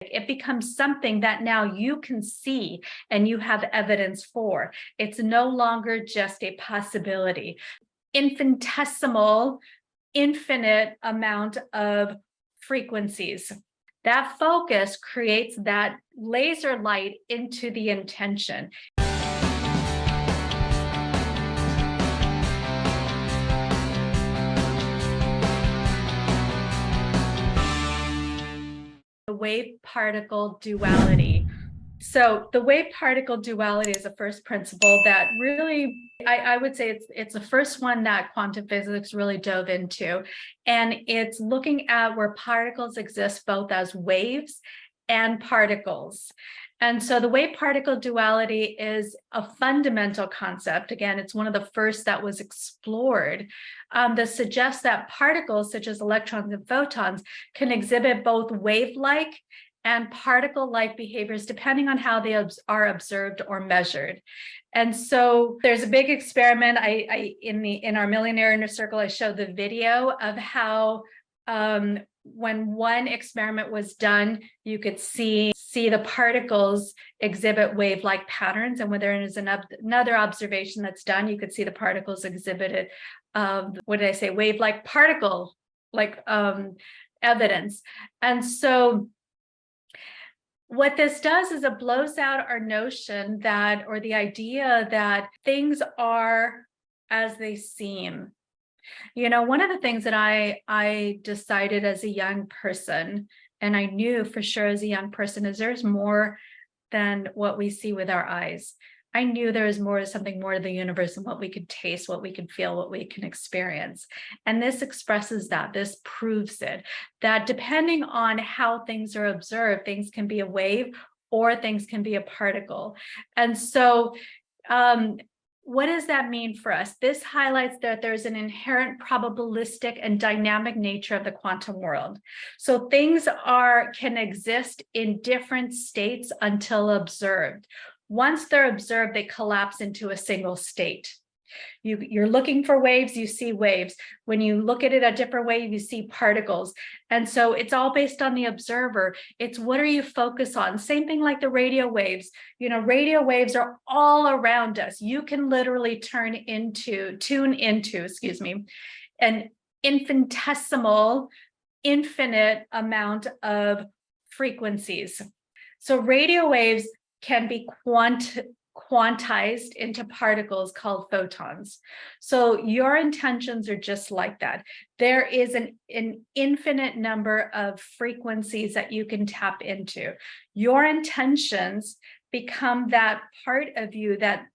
It becomes something that now you can see and you have evidence for. It's no longer just a possibility. Infinitesimal, infinite amount of frequencies. That focus creates that laser light into the intention. The wave-particle duality. So the wave-particle duality is the first principle that really, I would say it's the first one that quantum physics really dove into. And it's looking at where particles exist both as waves and particles. And so the wave-particle duality is a fundamental concept. Again, it's one of the first that was explored that suggests that particles such as electrons and photons can exhibit both wave-like and particle-like behaviors depending on how they are observed or measured. And so there's a big experiment. In our Millionaire Inner Circle, I showed the video of how when one experiment was done, you could see the particles exhibit wave-like patterns, and when there is another observation that's done, you could see the particles exhibited wave-like particle-like evidence. And so what this does is it blows out our notion that, or the idea that things are as they seem. You know, one of the things that I decided as a young person, and I knew for sure as a young person, is there's more than what we see with our eyes. I knew there was something more to the universe than what we could taste, what we can feel, what we can experience. And this expresses that, this proves it, that depending on how things are observed, things can be a wave or things can be a particle. And so what does that mean for us? This highlights that there's an inherent probabilistic and dynamic nature of the quantum world. So things can exist in different states until observed. Once they're observed, they collapse into a single state. You're looking for waves, you see waves. When you look at it a different way, you see particles. And so it's all based on the observer. It's what are you focused on? Same thing like the radio waves. You know, radio waves are all around us. You can literally tune into, an infinitesimal, infinite amount of frequencies. So radio waves can be quantized into particles called photons. So your intentions are just like that. There is an infinite number of frequencies that you can tap into. Your intentions become that part of you that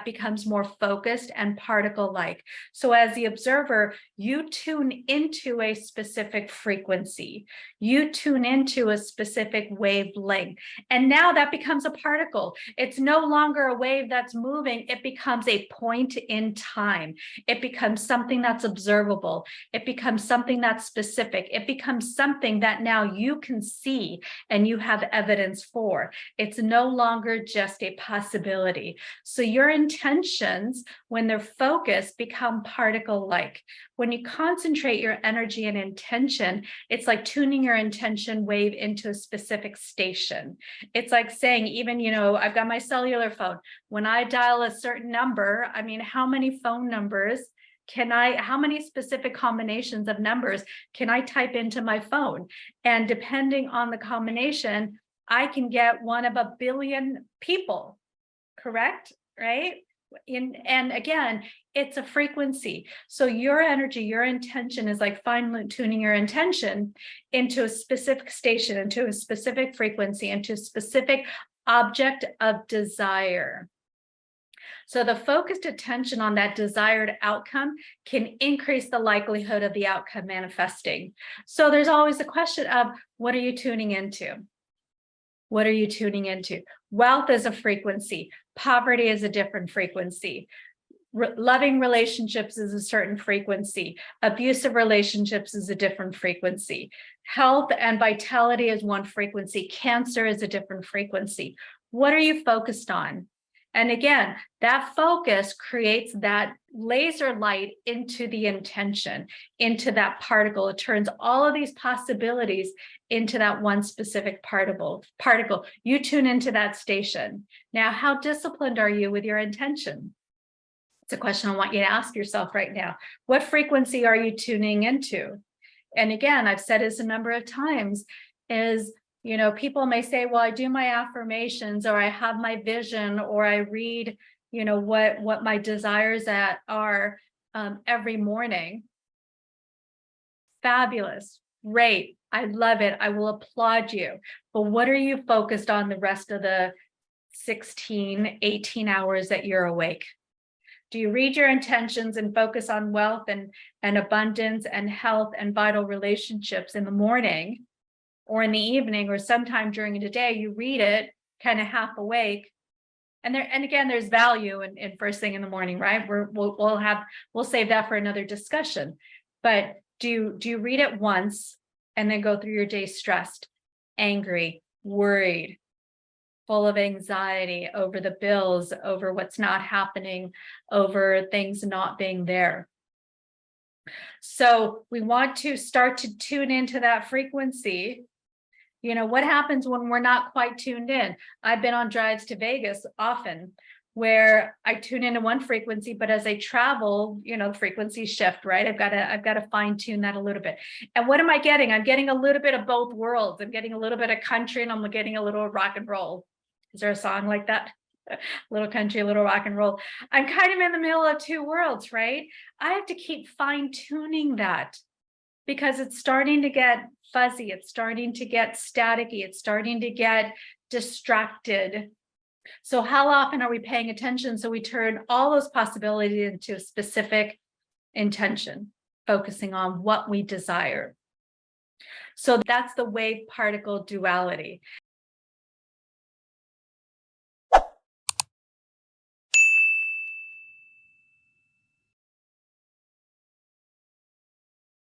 becomes more focused and particle-like. So as the observer, you tune into a specific frequency. You tune into a specific wavelength. And now that becomes a particle. It's no longer a wave that's moving. It becomes a point in time. It becomes something that's observable. It becomes something that's specific. It becomes something that now you can see and you have evidence for. It's no longer just a possibility. So your intentions, when they're focused, become particle-like. When you concentrate your energy and intention, it's like tuning your intention wave into a specific station. It's like saying, even, you know, I've got my cellular phone. When I dial a certain number, I mean, how many phone numbers how many specific combinations of numbers can I type into my phone? And depending on the combination, I can get one of a billion people, correct? Right? And again, it's a frequency. So your energy, your intention is like fine tuning your intention into a specific station, into a specific frequency, into a specific object of desire. So the focused attention on that desired outcome can increase the likelihood of the outcome manifesting. So there's always the question of, what are you tuning into? What are you tuning into? Wealth is a frequency. Poverty is a different frequency. Loving relationships is a certain frequency. Abusive relationships is a different frequency. Health and vitality is one frequency. Cancer is a different frequency. What are you focused on? And again, that focus creates that laser light into the intention, into that particle. It turns all of these possibilities into that one specific particle. You tune into that station. Now, how disciplined are you with your intention? It's a question I want you to ask yourself right now. What frequency are you tuning into? And again, I've said this a number of times, is, people may say, well, I do my affirmations, or I have my vision, or I read, what my desires are every morning. Fabulous. Great. I love it. I will applaud you. But what are you focused on the rest of the 16, 18 hours that you're awake? Do you read your intentions and focus on wealth and abundance and health and vital relationships in the morning or in the evening, or sometime during the day? You read it kind of half awake. And again, there's value in first thing in the morning, right? We'll save that for another discussion. But do you read it once and then go through your day stressed, angry, worried, full of anxiety over the bills, over what's not happening, over things not being there? So we want to start to tune into that frequency. What happens when we're not quite tuned in? I've been on drives to Vegas often where I tune into one frequency, but as I travel, frequencies shift, right? I've got to fine tune that a little bit. And what am I getting? I'm getting a little bit of both worlds. I'm getting a little bit of country, and I'm getting a little rock and roll. Is there a song like that? Little country, little rock and roll. I'm kind of in the middle of two worlds, right? I have to keep fine tuning that because it's starting to get fuzzy. It's starting to get staticky. It's starting to get distracted. So how often are we paying attention so we turn all those possibilities into a specific intention, focusing on what we desire? So that's the wave particle duality.